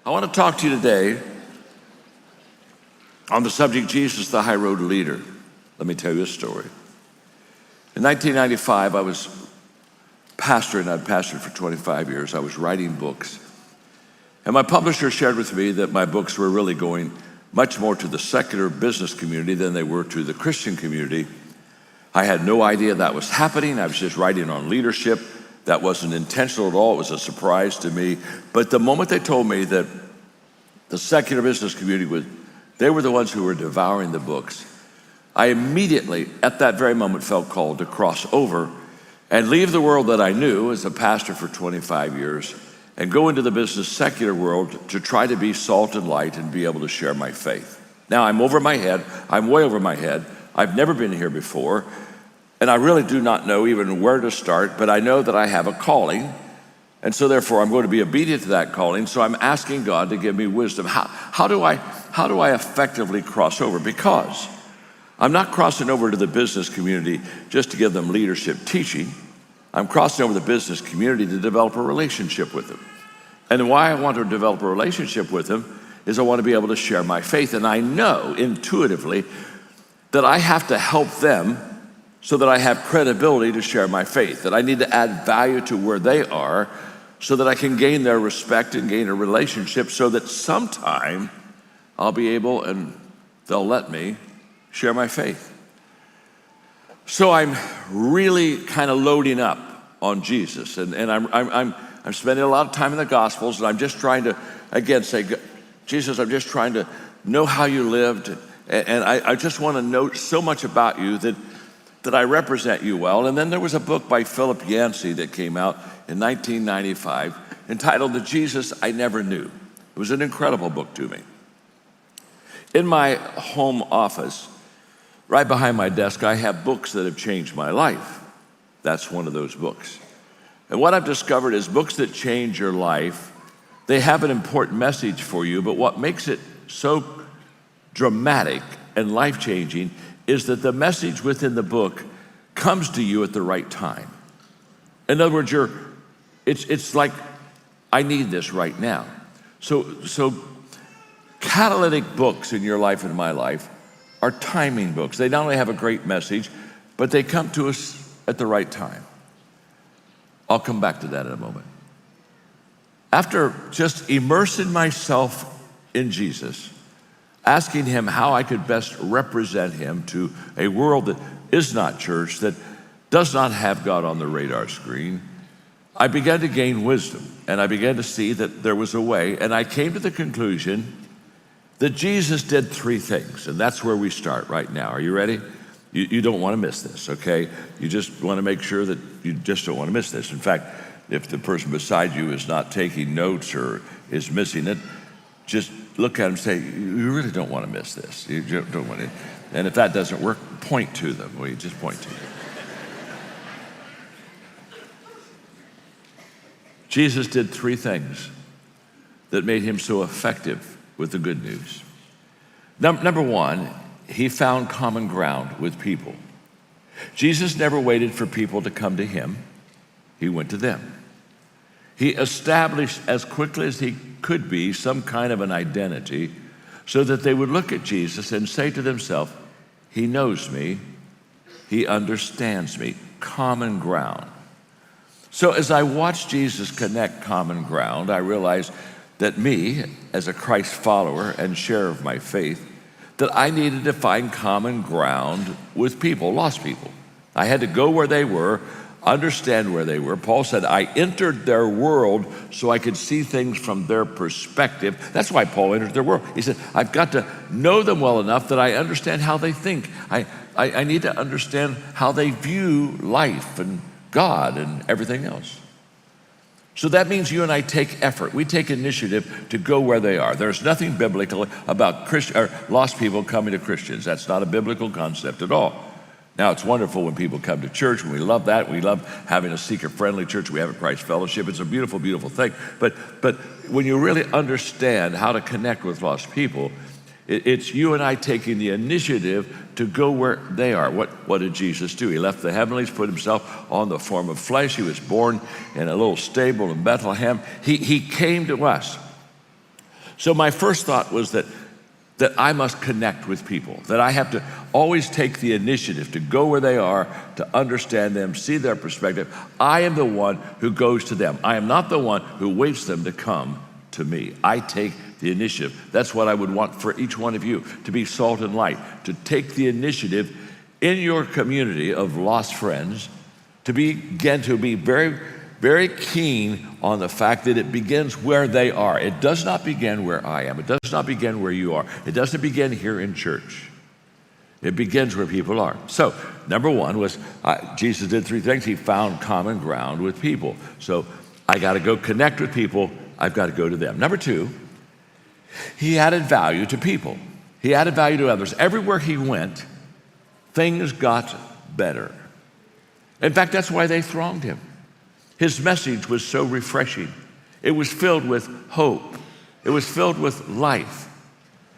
I want to talk to you today on the subject, Jesus, the High Road Leader. Let me tell you a story. In 1995, I was pastoring. I'd pastored for 25 years. I was writing books. And my publisher shared with me that my books were really going much more to the secular business community than they were to the Christian community. I had no idea that was happening. I was just writing on leadership. That wasn't intentional at all. It was a surprise to me. But the moment they told me that the secular business community they were the ones who were devouring the books, I immediately, at that very moment, felt called to cross over and leave the world that I knew as a pastor for 25 years and go into the business secular world to try to be salt and light and be able to share my faith. Now, I'm over my head. I'm way over my head. I've never been here before, and I really do not know even where to start, but I know that I have a calling, and so therefore I'm going to be obedient to that calling. So I'm asking God to give me wisdom. How do I effectively cross over? Because I'm not crossing over to the business community just to give them leadership teaching. I'm crossing over the business community to develop a relationship with them. And why I want to develop a relationship with them is I want to be able to share my faith. And I know intuitively that I have to help them so that I have credibility to share my faith, that I need to add value to where they are so that I can gain their respect and gain a relationship so that sometime I'll be able and they'll let me share my faith. So I'm really kind of loading up on Jesus, and I'm spending a lot of time in the Gospels, and I'm just trying to, again, say, Jesus, I'm just trying to know how you lived, and I just want to know so much about you that I represent you well. And then there was a book by Philip Yancey that came out in 1995 entitled The Jesus I Never Knew. It was an incredible book to me. In my home office, right behind my desk, I have books that have changed my life. That's one of those books. And what I've discovered is books that change your life, they have an important message for you, but what makes it so dramatic and life-changing is that the message within the book comes to you at the right time. In other words, it's like, I need this right now. So catalytic books in your life and my life are timing books. They not only have a great message, but they come to us at the right time. I'll come back to that in a moment. After just immersing myself in Jesus, asking him how I could best represent him to a world that is not church, that does not have God on the radar screen, I began to gain wisdom, and I began to see that there was a way, and I came to the conclusion that Jesus did three things, and that's where we start right now. Are you ready? You don't want to miss this, okay? You just want to make sure that you just don't want to miss this. In fact, if the person beside you is not taking notes or is missing it, just look at them and say, you really don't want to miss this. You don't want to. And if that doesn't work, point to them. Well, you just point to them. Jesus did three things that made him so effective with the good news. Number one, he found common ground with people. Jesus never waited for people to come to him. He went to them. He established as quickly as he could be some kind of an identity so that they would look at Jesus and say to themselves, he knows me, he understands me. Common ground. So as I watched Jesus connect common ground, I realized that me, as a Christ follower and sharer of my faith, that I needed to find common ground with people, lost people. I had to go where they were, understand where they were. Paul said, I entered their world so I could see things from their perspective. That's why Paul entered their world. He said, I've got to know them well enough that I understand how they think. I need to understand how they view life and God and everything else. So that means you and I take effort. We take initiative to go where they are. There's nothing biblical about lost people coming to Christians. That's not a biblical concept at all. Now, it's wonderful when people come to church, and we love that. We love having a seeker-friendly church. We have a Christ fellowship. It's a beautiful, beautiful thing. But when you really understand how to connect with lost people, it's you and I taking the initiative to go where they are. What did Jesus do? He left the heavenlies, put himself on the form of flesh. He was born in a little stable in Bethlehem. He came to us. So my first thought was that I must connect with people, that I have to always take the initiative to go where they are, to understand them, see their perspective. I am the one who goes to them. I am not the one who waits them to come to me. I take the initiative. That's what I would want for each one of you, to be salt and light, to take the initiative in your community of lost friends, to begin to be very, very keen on the fact that it begins where they are. It does not begin where I am. It does not begin where you are. It doesn't begin here in church. It begins where people are. So, number one was Jesus did three things. He found common ground with people. So, I got to go connect with people. I've got to go to them. Number two, he added value to people. He added value to others. Everywhere he went, things got better. In fact, that's why they thronged him. His message was so refreshing. It was filled with hope. It was filled with life.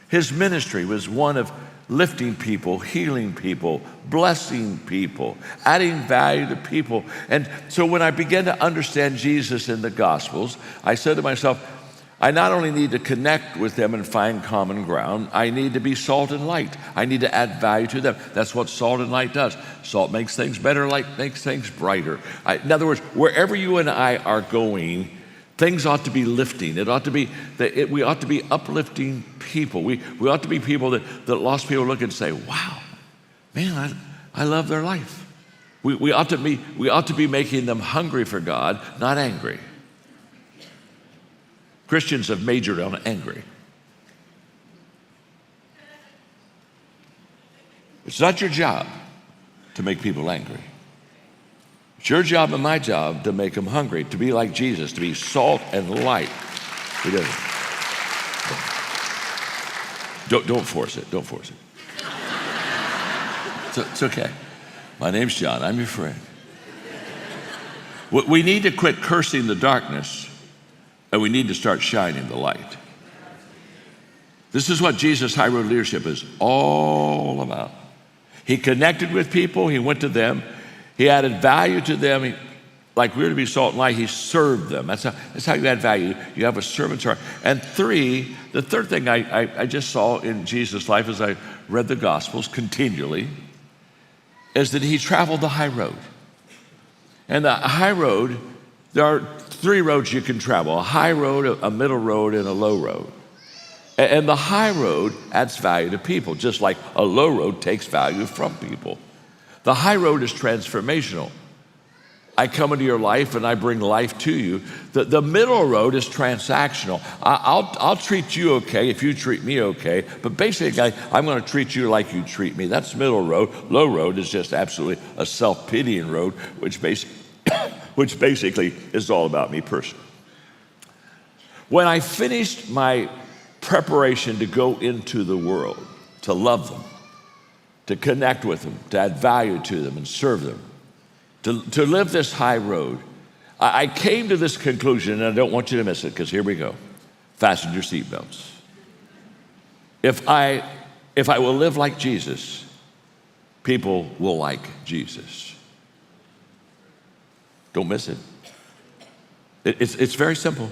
His ministry was one of lifting people, healing people, blessing people, adding value to people. And so when I began to understand Jesus in the Gospels, I said to myself, I not only need to connect with them and find common ground, I need to be salt and light. I need to add value to them. That's what salt and light does. Salt makes things better, light makes things brighter. In other words, wherever you and I are going, things ought to be lifting. We ought to be uplifting people. We ought to be people that lost people look and say, wow, man, I love their life. We ought to be making them hungry for God, not angry. Christians have majored on angry. It's not your job to make people angry. It's your job and my job to make them hungry, to be like Jesus, to be salt and light. He doesn't. Don't force it. Don't force it. It's okay. My name's John. I'm your friend. We need to quit cursing the darkness, and we need to start shining the light. This is what Jesus' high road leadership is all about. He connected with people. He went to them. He added value to them. Like we're to be salt and light, he served them. That's how you add value. You have a servant's heart. And three, the third thing I just saw in Jesus' life as I read the Gospels continually is that he traveled the high road. And the high road, there are three roads you can travel: a high road, a middle road, and a low road. And the high road adds value to people, just like a low road takes value from people. The high road is transformational. I come into your life and I bring life to you. The middle road is transactional. I'll treat you okay if you treat me okay, but basically I'm going to treat you like you treat me. That's middle road. Low road is just absolutely a self-pitying road, which basically is all about me personally. When I finished my preparation to go into the world, to love them, to connect with them, to add value to them and serve them, to live this high road, I came to this conclusion, and I don't want you to miss it, because here we go. Fasten your seatbelts. If I will live like Jesus, people will like Jesus. Don't miss it. It's very simple.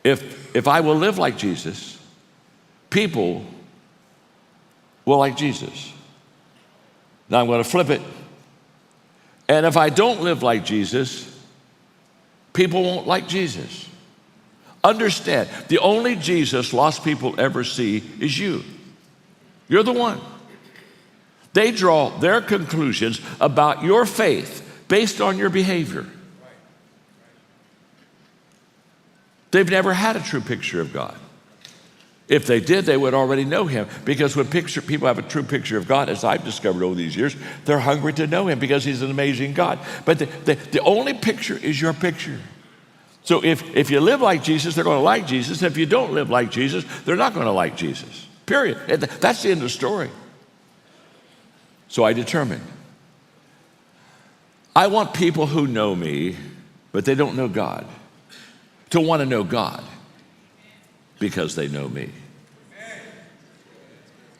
If I will live like Jesus, people will like Jesus. Now I'm going to flip it. And if I don't live like Jesus, people won't like Jesus. Understand, the only Jesus lost people ever see is you. You're the one. They draw their conclusions about your faith based on your behavior. They've never had a true picture of God. If they did, they would already know him, because when people have a true picture of God, as I've discovered over these years, they're hungry to know him because he's an amazing God. But the only picture is your picture. So if you live like Jesus, they're going to like Jesus. If you don't live like Jesus, they're not going to like Jesus. Period. That's the end of the story. So I determined, I want people who know me, but they don't know God, to want to know God because they know me.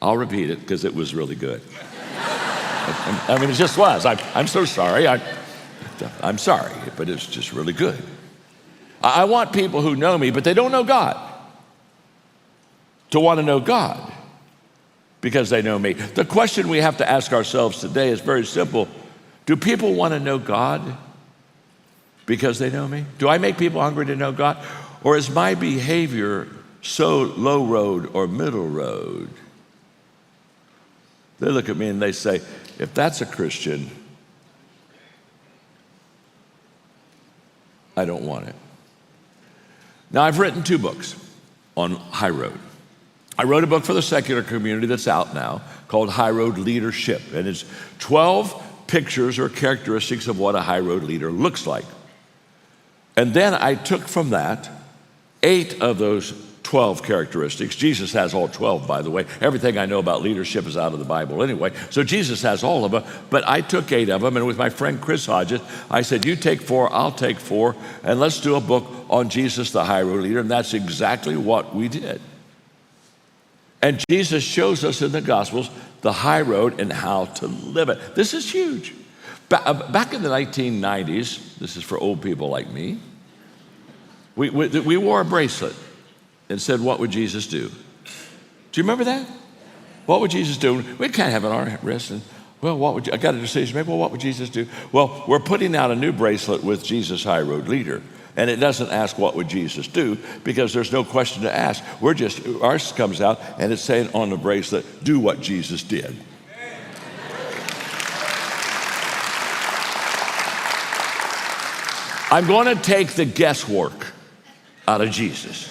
I'll repeat it because it was really good. I mean, it just was. I'm so sorry. I'm sorry, but it's just really good. I want people who know me, but they don't know God, to want to know God because they know me. The question we have to ask ourselves today is very simple. Do people want to know God because they know me? Do I make people hungry to know God? Or is my behavior so low road or middle road? They look at me and they say, if that's a Christian, I don't want it. Now, I've written 2 books on high road. I wrote a book for the secular community that's out now called High Road Leadership, and it's 12 pictures or characteristics of what a high road leader looks like. And then I took from that 8 of those 12 characteristics. Jesus has all 12, by the way. Everything I know about leadership is out of the Bible anyway. So Jesus has all of them, but I took 8 of them, and with my friend Chris Hodges, I said, you take 4, I'll take 4, and let's do a book on Jesus, the high road leader, and that's exactly what we did. And Jesus shows us in the Gospels the high road and how to live it. This is huge. Back in the 1990s, this is for old people like me, we wore a bracelet and said, what would Jesus do? Do you remember that? What would Jesus do? We can't have it on our wrist. And, well, I got a decision to make. Well, what would Jesus do? Well, we're putting out a new bracelet with Jesus High Road Leader. And it doesn't ask what would Jesus do because there's no question to ask. Ours comes out and it's saying on the bracelet, do what Jesus did. I'm going to take the guesswork out of Jesus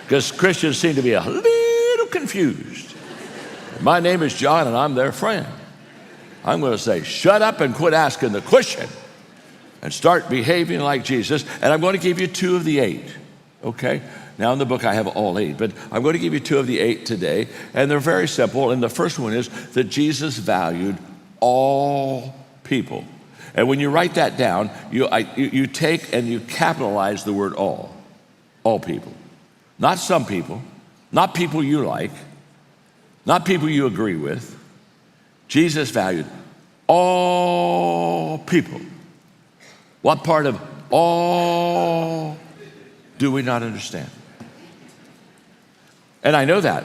because Christians seem to be a little confused. My name is John and I'm their friend. I'm going to say, shut up and quit asking the question and start behaving like Jesus. And I'm going to give you 2 of the 8, okay? Now in the book I have all 8, but I'm going to give you 2 of the 8 today. And they're very simple. And the first one is that Jesus valued all people. And when you write that down, you take and you capitalize the word all people. Not some people, not people you like, not people you agree with. Jesus valued all people. What part of all do we not understand? And I know that.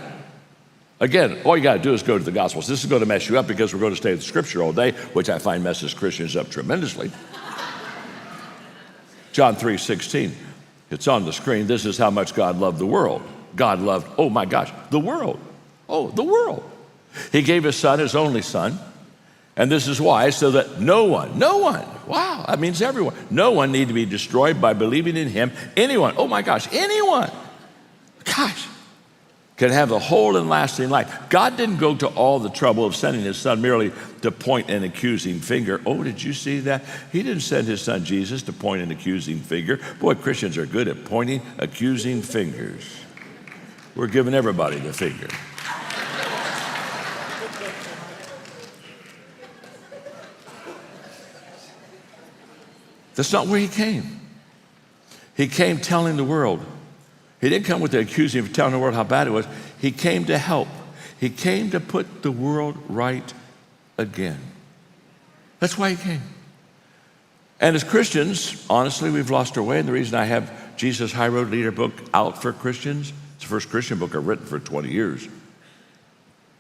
Again, all you got to do is go to the Gospels. This is going to mess you up because we're going to stay in the Scripture all day, which I find messes Christians up tremendously. John 3:16. It's on the screen. This is how much God loved the world. God loved, oh my gosh, the world. Oh, the world. He gave his son, his only son. And this is why, so that no one, wow, that means everyone, no one need to be destroyed by believing in him. Anyone, oh my gosh, anyone, can have a whole and lasting life. God didn't go to all the trouble of sending his son merely to point an accusing finger. Oh, did you see that? He didn't send his son Jesus to point an accusing finger. Boy, Christians are good at pointing accusing fingers. We're giving everybody the finger. That's not where he came. He came telling the world. He didn't come with the accusing of telling the world how bad it was. He came to help. He came to put the world right again. That's why he came. And as Christians, honestly, we've lost our way. And the reason I have Jesus High Road Leader book out for Christians, it's the first Christian book I've written for 20 years.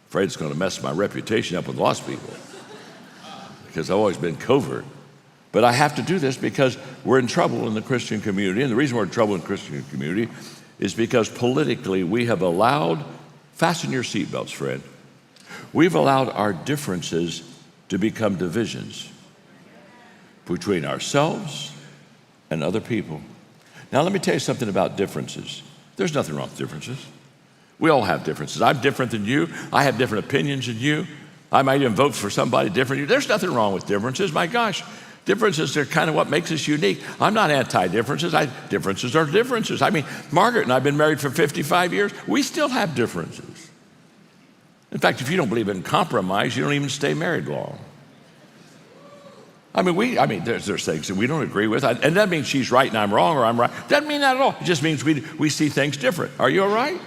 Afraid it's going to mess my reputation up with lost people because I've always been covert. But I have to do this because we're in trouble in the Christian community. And the reason we're in trouble in the Christian community is because politically we have allowed, fasten your seatbelts, friend, we've allowed our differences to become divisions between ourselves and other people. Now let me tell you something about differences. There's nothing wrong with differences. We all have differences. I'm different than you. I have different opinions than you. I might even vote for somebody different than you. There's nothing wrong with differences. My gosh. Differences are kind of what makes us unique. I'm not anti-differences. Differences are differences. I mean, Margaret and I have been married for 55 years. We still have differences. In fact, if you don't believe in compromise, you don't even stay married long. There's things that we don't agree with. And that means she's right and I'm wrong or I'm right. Doesn't mean that at all. It just means we see things different. Are you all right?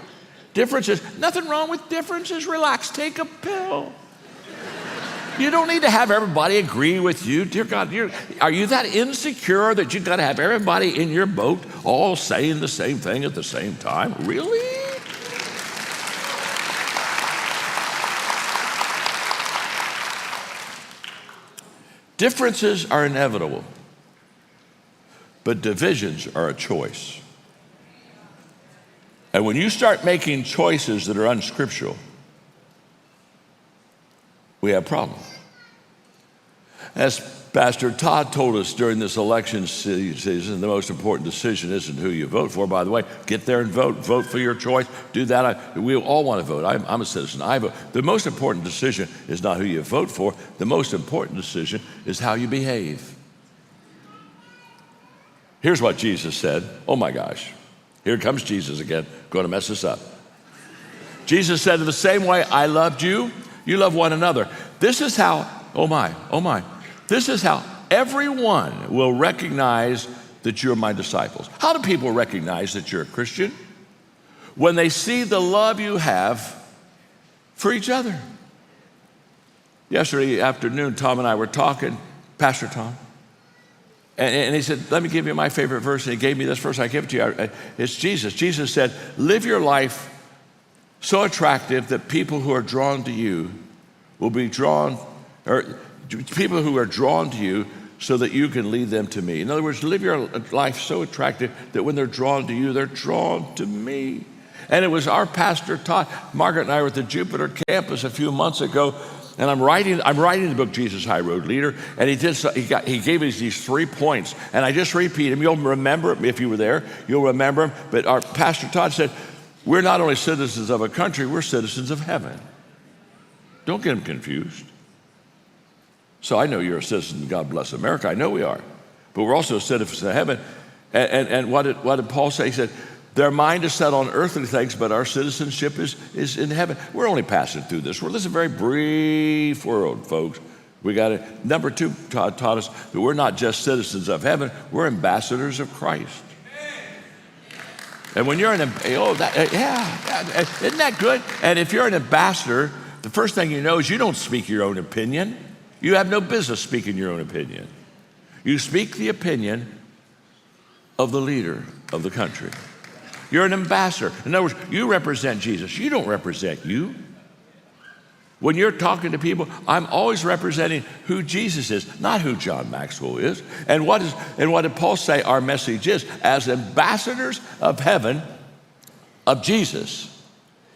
Differences, nothing wrong with differences. Relax, take a pill. You don't need to have everybody agree with you. Dear God, are you that insecure that you've got to have everybody in your boat all saying the same thing at the same time? Really? Differences are inevitable, but divisions are a choice. And when you start making choices that are unscriptural, we have problems. As Pastor Todd told us during this election season, the most important decision isn't who you vote for. By the way, get there and vote. Vote for your choice. Do that. We all want to vote. I'm a citizen. I vote. The most important decision is not who you vote for. The most important decision is how you behave. Here's what Jesus said. Oh my gosh. Here comes Jesus again. Going to mess us up. Jesus said, in the same way I loved you, you love one another. This is how, oh my. This is how everyone will recognize that you're my disciples. How do people recognize that you're a Christian? When they see the love you have for each other. Yesterday afternoon, Tom and I were talking, Pastor Tom, and he said, let me give you my favorite verse. And he gave me this verse. I give it to you. It's Jesus. Jesus said, live your life so attractive that people who are drawn to you will be drawn, or people who are drawn to you so that you can lead them to me. In other words, live your life so attractive that when they're drawn to you, they're drawn to me. And it was our Pastor Todd. Margaret and I were at the Jupiter campus a few months ago, and I'm writing the book, Jesus High Road Leader, and he gave us these 3 points, and I just repeat them. You'll remember them if you were there. You'll remember them. But our Pastor Todd said, we're not only citizens of a country, we're citizens of heaven. Don't get them confused. So I know you're a citizen, God bless America. I know we are. But we're also citizens of heaven. And what did Paul say? He said, their mind is set on earthly things, but our citizenship is in heaven. We're only passing through this world. This is a very brief world, folks. We got it. Number 2 taught us that we're not just citizens of heaven, we're ambassadors of Christ. And when you're isn't that good? And if you're an ambassador, the first thing you know is you don't speak your own opinion. You have no business speaking your own opinion. You speak the opinion of the leader of the country. You're an ambassador. In other words, you represent Jesus. You don't represent you. When you're talking to people, I'm always representing who Jesus is, not who John Maxwell is. And what did Paul say our message is? As ambassadors of heaven, of Jesus.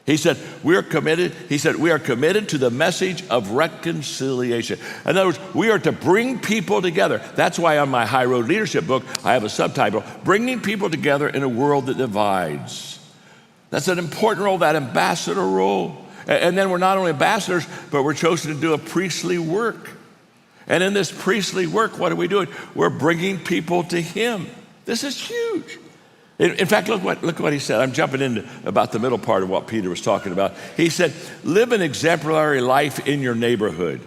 He said, we are committed to the message of reconciliation. In other words, we are to bring people together. That's why on my High Road Leadership book, I have a subtitle, Bringing People Together in a World That Divides. That's an important role, that ambassador role. And then we're not only ambassadors, but we're chosen to do a priestly work. And in this priestly work, what are we doing? We're bringing people to Him. This is huge. In fact, look what he said. I'm jumping into about the middle part of what Peter was talking about. He said, live an exemplary life in your neighborhood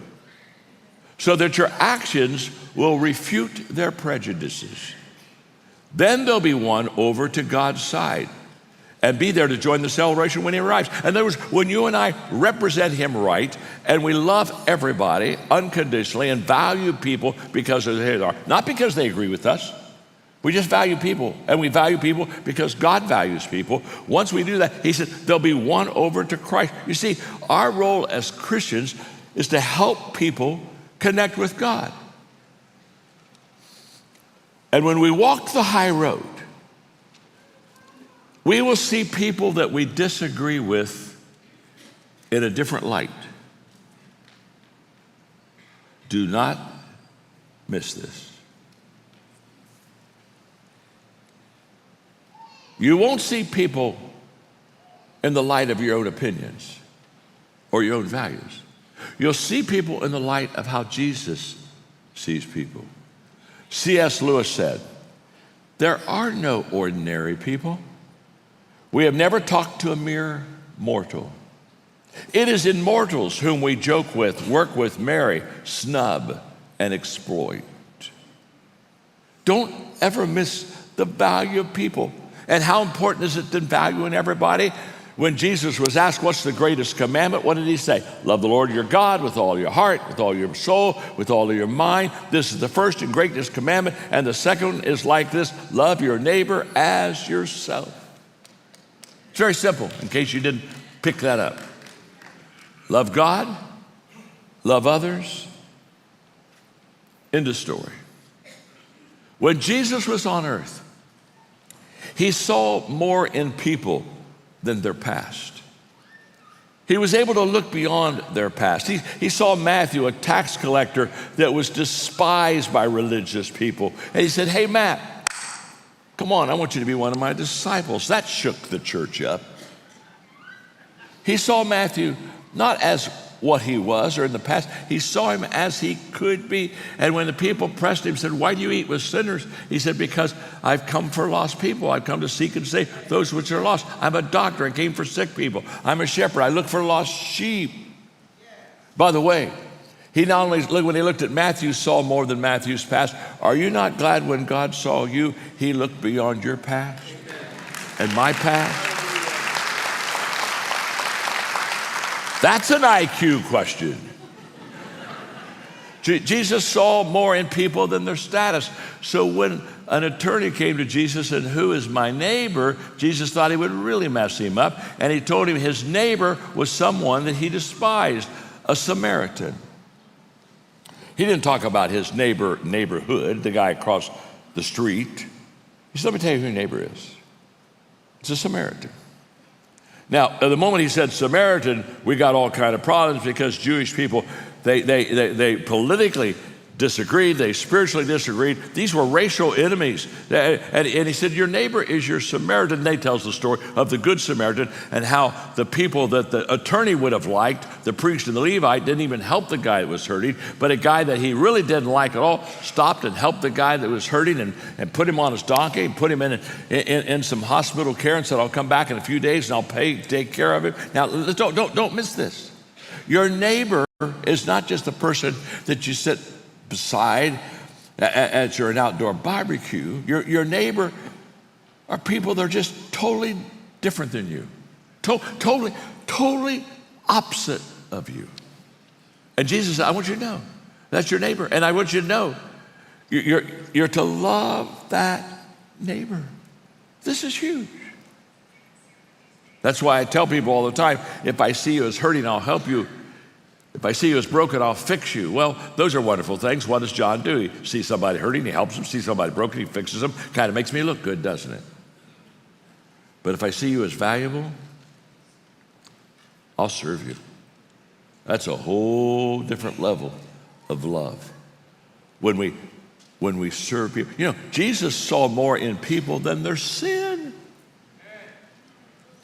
so that your actions will refute their prejudices. Then they'll be won over to God's side and be there to join the celebration when He arrives. In other words, when you and I represent Him right and we love everybody unconditionally and value people because of who they are, not because they agree with us. We just value people, and we value people because God values people. Once we do that, He said, they'll be won over to Christ. You see, our role as Christians is to help people connect with God. And when we walk the high road, we will see people that we disagree with in a different light. Do not miss this. You won't see people in the light of your own opinions or your own values. You'll see people in the light of how Jesus sees people. C.S. Lewis said, there are no ordinary people. We have never talked to a mere mortal. It is immortals whom we joke with, work with, marry, snub, and exploit. Don't ever miss the value of people. And how important is it to value in everybody? When Jesus was asked, what's the greatest commandment? What did He say? Love the Lord your God with all your heart, with all your soul, with all of your mind. This is the first and greatest commandment. And the second is like this, love your neighbor as yourself. It's very simple, in case you didn't pick that up. Love God, love others, End of story. When Jesus was on earth, he saw more in people than their past. He was able to look beyond their past. He saw Matthew, a tax collector that was despised by religious people. And he said, hey, Matt, come on, I want you to be one of my disciples. That shook the church up. He saw Matthew not as what he was or in the past. He saw him as he could be. And when the people pressed him, said, why do you eat with sinners? He said, because I've come for lost people. I've come to seek and save those which are lost. I'm a doctor. I came for sick people. I'm a shepherd. I look for lost sheep. By the way, he not only, when he looked at Matthew, saw more than Matthew's past. Are you not glad when God saw you, he looked beyond your past and my past? That's an IQ question. Jesus saw more in people than their status. So when an attorney came to Jesus and who is my neighbor, Jesus thought he would really mess him up. And he told him his neighbor was someone that he despised, a Samaritan. He didn't talk about his neighborhood, the guy across the street. He said, let me tell you who your neighbor is. It's a Samaritan. Now, at the moment he said Samaritan, we got all kind of problems because Jewish people, they politically disagreed, they spiritually disagreed. These were racial enemies. And he said, your neighbor is your Samaritan. And they tells the story of the Good Samaritan and how the people that the attorney would have liked, the priest and the Levite, didn't even help the guy that was hurting, but a guy that he really didn't like at all stopped and helped the guy that was hurting and put him on his donkey and put him in some hospital care and said, I'll come back in a few days and I'll take care of him. Now, don't miss this. Your neighbor is not just the person that you sit beside at an outdoor barbecue. Your neighbor are people that are just totally different than you. Totally opposite of you. And Jesus said, I want you to know that's your neighbor. And I want you to know you're to love that neighbor. This is huge. That's why I tell people all the time, if I see you as hurting, I'll help you. If I see you as broken, I'll fix you. Well, those are wonderful things. What does John do? He sees somebody hurting, he helps them. See somebody broken, he fixes them. Kind of makes me look good, doesn't it? But if I see you as valuable, I'll serve you. That's a whole different level of love. When we serve people. You know, Jesus saw more in people than their sin.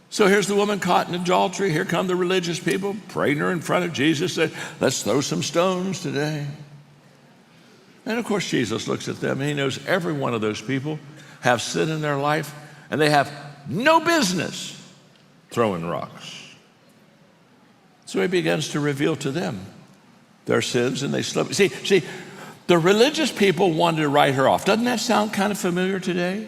So here's the woman caught in adultery. Here come the religious people, praying her in front of Jesus, said, let's throw some stones today. And of course, Jesus looks at them and he knows every one of those people have sin in their life and they have no business throwing rocks. So he begins to reveal to them their sins and they slip. See, the religious people wanted to write her off. Doesn't that sound kind of familiar today?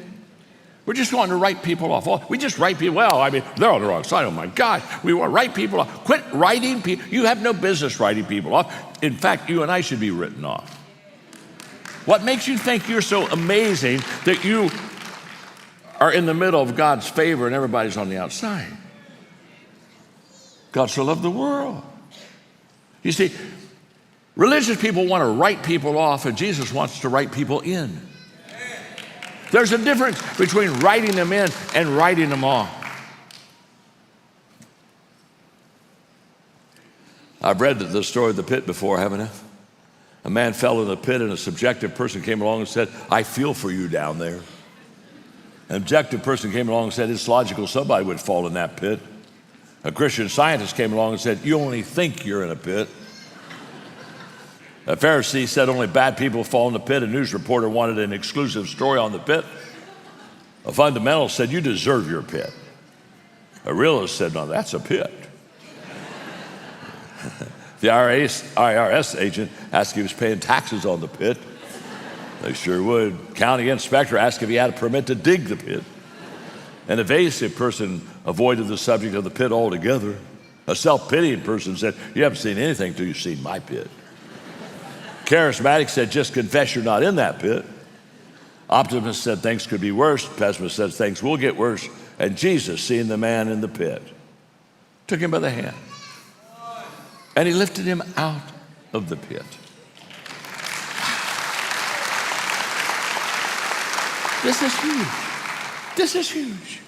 We're just wanting to write people off. Oh, we just write people, well, I mean, they're on the wrong side. Oh my God, we want to write people off. Quit writing people. You have no business writing people off. In fact, you and I should be written off. What makes you think you're so amazing that you are in the middle of God's favor and everybody's on the outside? God so loved the world. You see, religious people want to write people off and Jesus wants to write people in. There's a difference between writing them in and writing them off. I've read the story of the pit before, haven't I? A man fell in the pit and a subjective person came along and said, I feel for you down there. An objective person came along and said, it's logical somebody would fall in that pit. A Christian scientist came along and said, you only think you're in a pit. A Pharisee said only bad people fall in the pit. A news reporter wanted an exclusive story on the pit. A fundamentalist said, you deserve your pit. A realist said, no, that's a pit. The IRS agent asked if he was paying taxes on the pit. They sure would. County inspector asked if he had a permit to dig the pit. An evasive person avoided the subject of the pit altogether. A self-pitying person said, you haven't seen anything till you've seen my pit. Charismatic said, just confess you're not in that pit. Optimist said things could be worse. Pessimist said things will get worse. And Jesus, seeing the man in the pit, took him by the hand. And he lifted him out of the pit. This is huge. This is huge.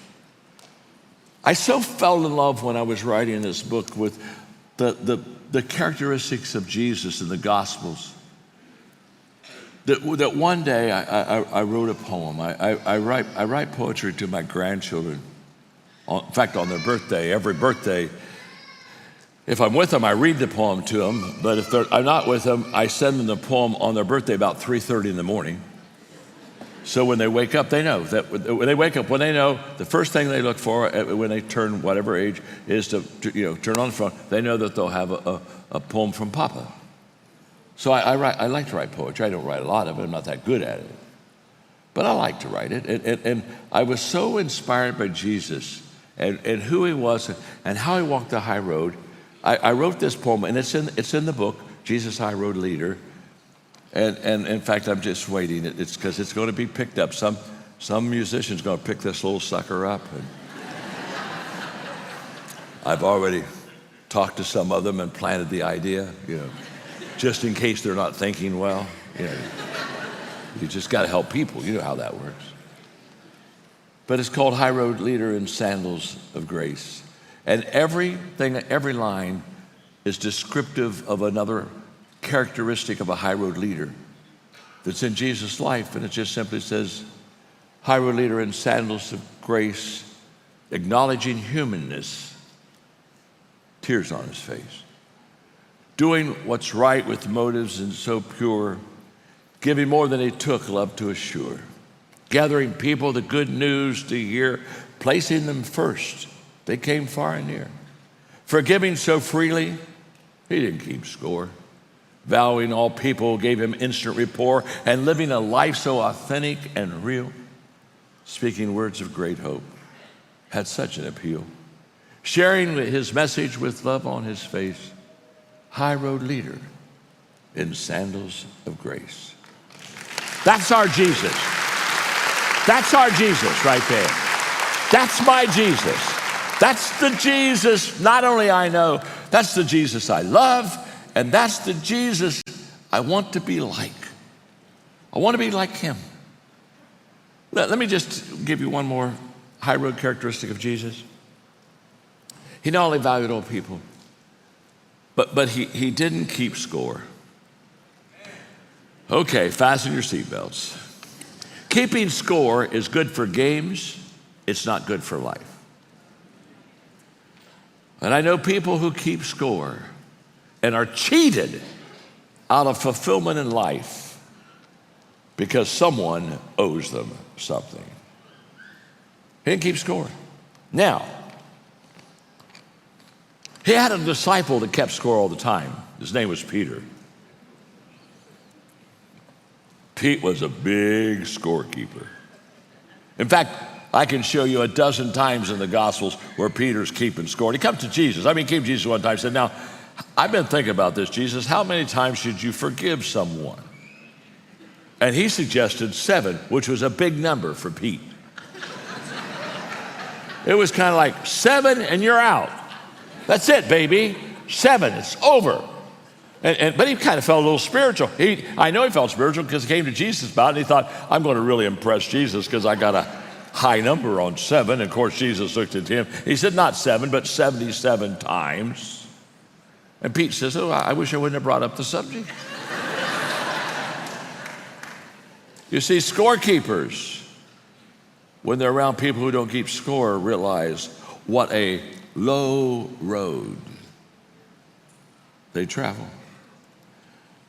I so fell in love when I was writing this book with the characteristics of Jesus in the Gospels that one day I wrote a poem. I write poetry to my grandchildren. In fact, on their birthday, every birthday, if I'm with them, I read the poem to them. But if I'm not with them, I send them the poem on their birthday about 3:30 in the morning. So when they wake up, they know that when they wake up, when they know the first thing they look for when they turn whatever age is to turn on the phone, they know that they'll have a poem from Papa. So I like to write poetry. I don't write a lot of it. I'm not that good at it. But I like to write it. And I was so inspired by Jesus and who he was and how he walked the high road. I wrote this poem, and it's in the book, Jesus High Road Leader. And in fact, I'm just waiting. It's because it's going to be picked up. Some musician's going to pick this little sucker up. And I've already talked to some of them and planted the idea, just in case they're not thinking well. You just got to help people. You know how that works. But it's called High Road Leader in Sandals of Grace. And every line is descriptive of another characteristic of a high road leader that's in Jesus' life. And it just simply says, high road leader in sandals of grace, acknowledging humanness, tears on his face, doing what's right with motives and so pure, giving more than he took, love to assure, gathering people the good news to hear, placing them first. They came far and near. Forgiving so freely, he didn't keep score. Valuing all people, gave him instant rapport, and living a life so authentic and real, speaking words of great hope, had such an appeal. Sharing his message with love on his face, high road leader in sandals of grace. That's our Jesus. That's our Jesus right there. That's my Jesus. That's the Jesus not only I know, that's the Jesus I love, and that's the Jesus I want to be like. I want to be like him. Let me just give you one more high road characteristic of Jesus. He not only valued all people, but he didn't keep score. Okay, fasten your seatbelts. Keeping score is good for games. It's not good for life. And I know people who keep score and are cheated out of fulfillment in life because someone owes them something. He didn't keep score. Now, he had a disciple that kept score all the time. His name was Peter. Pete was a big scorekeeper. In fact, I can show you a dozen times in the Gospels where Peter's keeping score. And he comes to Jesus. Came to Jesus one time and said, now, I've been thinking about this, Jesus. How many times should you forgive someone? And he suggested 7, which was a big number for Pete. It was kind of like 7 and you're out. That's it, baby. 7, it's over. But he kind of felt a little spiritual. I know he felt spiritual because he came to Jesus about it, and he thought, I'm going to really impress Jesus because I got a high number on 7. And of course, Jesus looked at him. He said, not 7, but 77 times. And Pete says, oh, I wish I wouldn't have brought up the subject. You see, scorekeepers, when they're around people who don't keep score, realize what a low road they travel.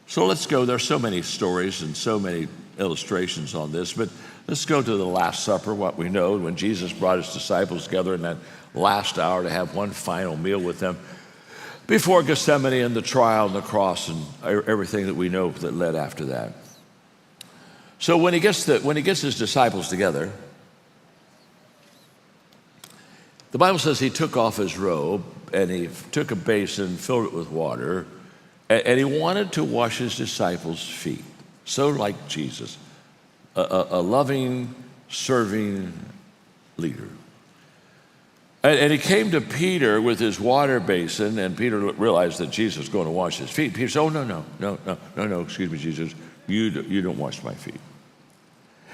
So let's go. There's so many stories and so many illustrations on this, but let's go to the Last Supper, what we know, when Jesus brought his disciples together in that last hour to have one final meal with them before Gethsemane and the trial and the cross and everything that we know that led after that. So when he gets his disciples together, the Bible says he took off his robe and he took a basin, filled it with water, and he wanted to wash his disciples' feet. So like Jesus, a loving, serving leader. And he came to Peter with his water basin, and Peter realized that Jesus was going to wash his feet. Peter said, oh, no, excuse me, Jesus, you don't wash my feet.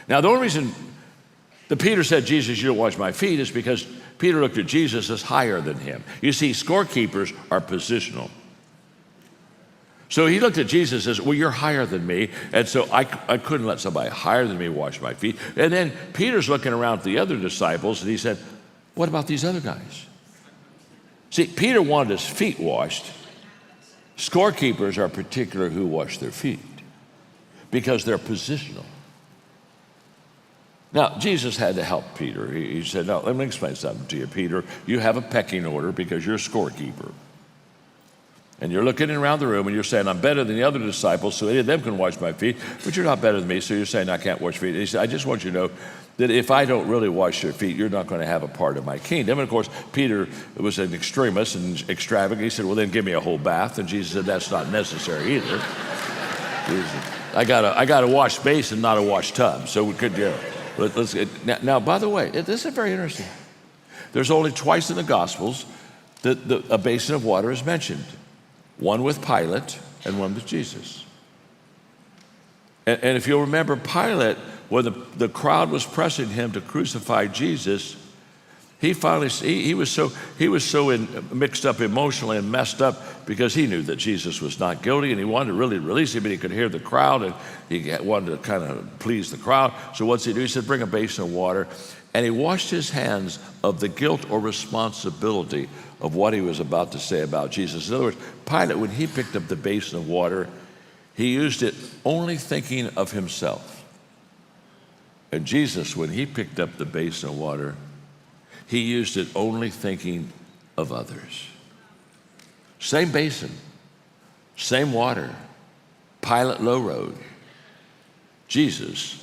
Now, the only reason The Peter said, Jesus, you don't wash my feet, is because Peter looked at Jesus as higher than him. You see, scorekeepers are positional. So he looked at Jesus as, well, you're higher than me, and so I couldn't let somebody higher than me wash my feet. And then Peter's looking around at the other disciples, and he said, what about these other guys? See, Peter wanted his feet washed. Scorekeepers are particular who wash their feet because they're positional. Now, Jesus had to help Peter. He said, no, let me explain something to you, Peter. You have a pecking order because you're a scorekeeper. And you're looking around the room and you're saying, I'm better than the other disciples, so any of them can wash my feet, but you're not better than me, so you're saying I can't wash feet. And he said, I just want you to know that if I don't really wash your feet, you're not going to have a part of my kingdom. And of course, Peter was an extremist and extravagant. He said, well, then give me a whole bath. And Jesus said, that's not necessary either. I got a wash basin, not a wash tub, so we could do it. Now, by the way, this is very interesting. There's only twice in the Gospels that a basin of water is mentioned. One with Pilate and one with Jesus. And if you'll remember, Pilate, when the crowd was pressing him to crucify Jesus, he was so mixed up emotionally and messed up because he knew that Jesus was not guilty, and he wanted to really release him, but he could hear the crowd, and he wanted to kind of please the crowd. So what's he do? He said, bring a basin of water, and he washed his hands of the guilt or responsibility of what he was about to say about Jesus. In other words, Pilate, when he picked up the basin of water, he used it only thinking of himself. And Jesus, when he picked up the basin of water, he used it only thinking of others. Same basin, same water. Pilate, low road. Jesus,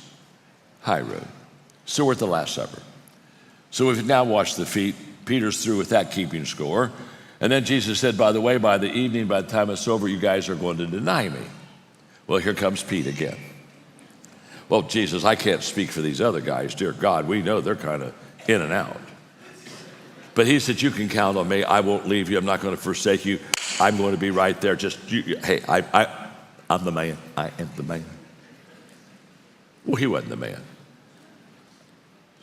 high road. So we're at the Last Supper. So we've now washed the feet. Peter's through with that keeping score. And then Jesus said, by the way, by the evening, by the time it's over, you guys are going to deny me. Well, here comes Pete again. Well, Jesus, I can't speak for these other guys. Dear God, we know they're kind of in and out. But he said, you can count on me. I won't leave you. I'm not going to forsake you. I'm going to be right there. Just, hey, I'm the man. I am the man. Well, he wasn't the man.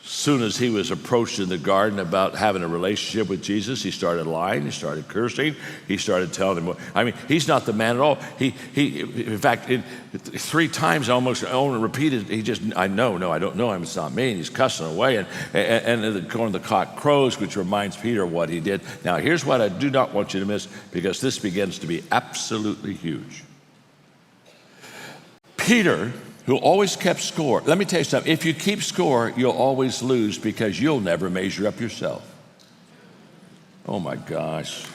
Soon as he was approached in the garden about having a relationship with Jesus, he started lying, he started cursing, he started telling him, he's not the man at all. He in fact, 3 times almost repeated, I don't know him, it's not me, and he's cussing away, and going the cock crows, which reminds Peter of what he did. Now, here's what I do not want you to miss, because this begins to be absolutely huge. Peter, who always kept score. Let me tell you something. If you keep score, you'll always lose because you'll never measure up yourself. Oh my gosh.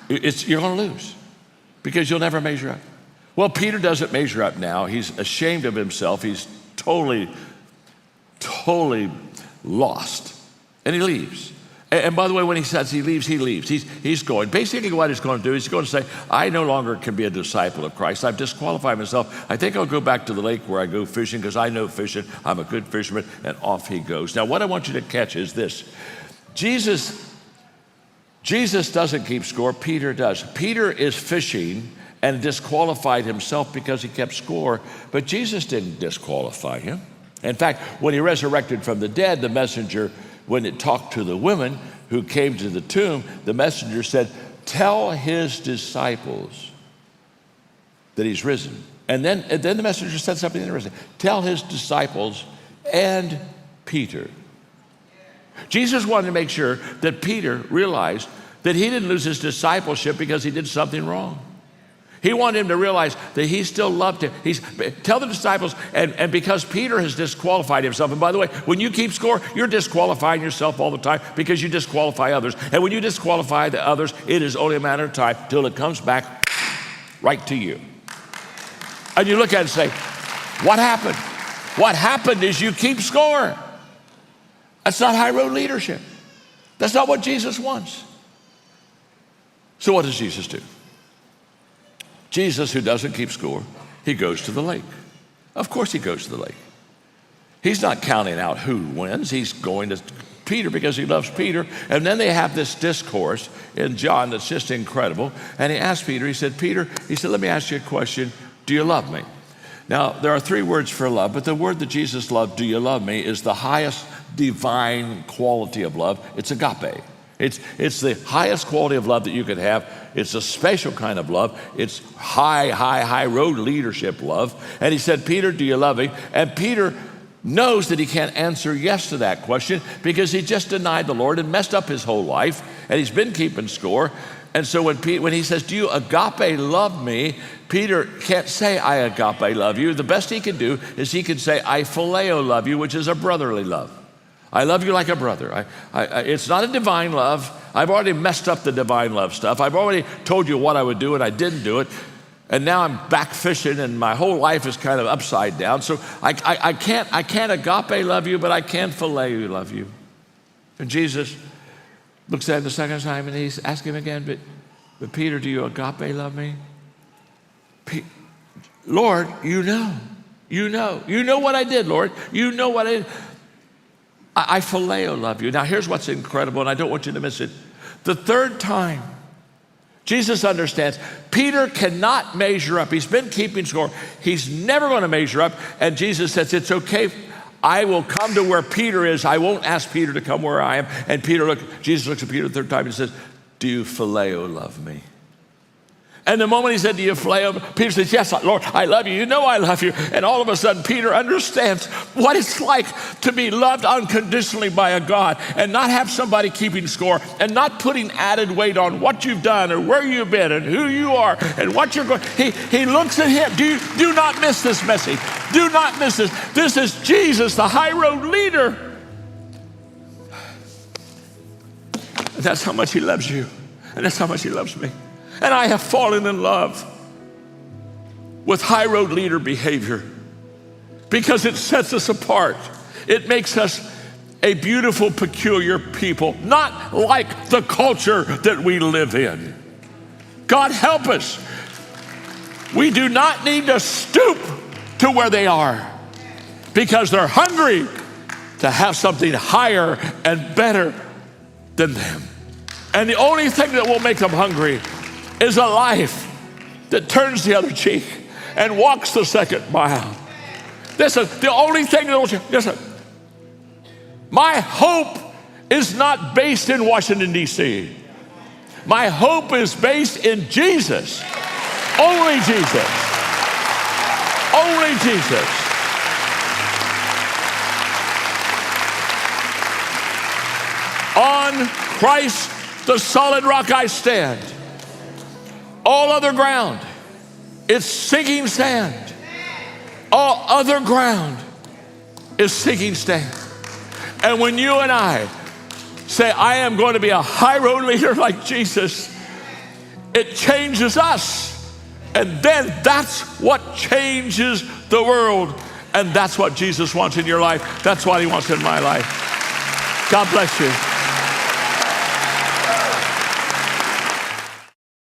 You're going to lose because you'll never measure up. Well, Peter doesn't measure up now. He's ashamed of himself. He's totally lost. And he leaves. And by the way, when he says he leaves, he leaves. He's going. Basically what he's going to do is he's going to say, I no longer can be a disciple of Christ. I've disqualified myself. I think I'll go back to the lake where I go fishing because I know fishing. I'm a good fisherman. And off he goes. Now, what I want you to catch is this. Jesus doesn't keep score. Peter does. Peter is fishing and disqualified himself because he kept score. But Jesus didn't disqualify him. In fact, when he resurrected from the dead, the messenger, when it talked to the women who came to the tomb, the messenger said, tell his disciples that he's risen. And then the messenger said something interesting. Tell his disciples and Peter. Jesus wanted to make sure that Peter realized that he didn't lose his discipleship because he did something wrong. He wanted him to realize that he still loved him. Tell the disciples, and because Peter has disqualified himself, and by the way, when you keep score, you're disqualifying yourself all the time because you disqualify others. And when you disqualify the others, it is only a matter of time till it comes back right to you. And you look at it and say, what happened? What happened is you keep score. That's not high road leadership. That's not what Jesus wants. So what does Jesus do? Jesus, who doesn't keep score, he goes to the lake. Of course he goes to the lake. He's not counting out who wins. He's going to Peter because he loves Peter. And then they have this discourse in John that's just incredible. And he asked Peter, he said, Peter, let me ask you a question. Do you love me? Now, there are three words for love, but the word that Jesus loved, do you love me, is the highest divine quality of love. It's agape. It's the highest quality of love that you could have. It's a special kind of love. It's high road leadership love. And he said, Peter, do you love me? And Peter knows that he can't answer yes to that question because he just denied the Lord and messed up his whole life, and he's been keeping score. And so when he says, do you agape love me, Peter can't say, I agape love you. The best he can do is he can say, I phileo love you, which is a brotherly love. I love you like a brother. It's not a divine love. I've already messed up the divine love stuff. I've already told you what I would do and I didn't do it. And now I'm back fishing and my whole life is kind of upside down. So I can't agape love you, but I can phileo love you. And Jesus looks at him the second time and he's asking him again, but Peter, do you agape love me? Lord, you know what I did, Lord. You know what I did. I phileo love you. Now here's what's incredible, and I don't want you to miss it. The third time, Jesus understands Peter cannot measure up. He's been keeping score. He's never going to measure up. And Jesus says, it's okay. I will come to where Peter is. I won't ask Peter to come where I am. And Jesus looks at Peter the third time and says, do you phileo love me? And the moment he said, do you phileo? Peter says, yes, Lord, I love you. You know I love you. And all of a sudden, Peter understands what it's like to be loved unconditionally by a God and not have somebody keeping score and not putting added weight on what you've done or where you've been and who you are and what you're going. He looks at him. Do not miss this message. Do not miss this. This is Jesus, the high road leader. And that's how much he loves you. And that's how much he loves me. And I have fallen in love with high road leader behavior because it sets us apart. It makes us a beautiful, peculiar people, not like the culture that we live in. God help us. We do not need to stoop to where they are because they're hungry to have something higher and better than them. And the only thing that will make them hungry is a life that turns the other cheek and walks the second mile. This is the only thing that will, listen, my hope is not based in Washington, D.C. My hope is based in Jesus. Only Jesus. Only Jesus. On Christ, the solid rock I stand. All other ground, it's sinking sand. All other ground is sinking sand. And when you and I say, I am going to be a high road leader like Jesus, it changes us. And then that's what changes the world. And that's what Jesus wants in your life. That's what he wants in my life. God bless you.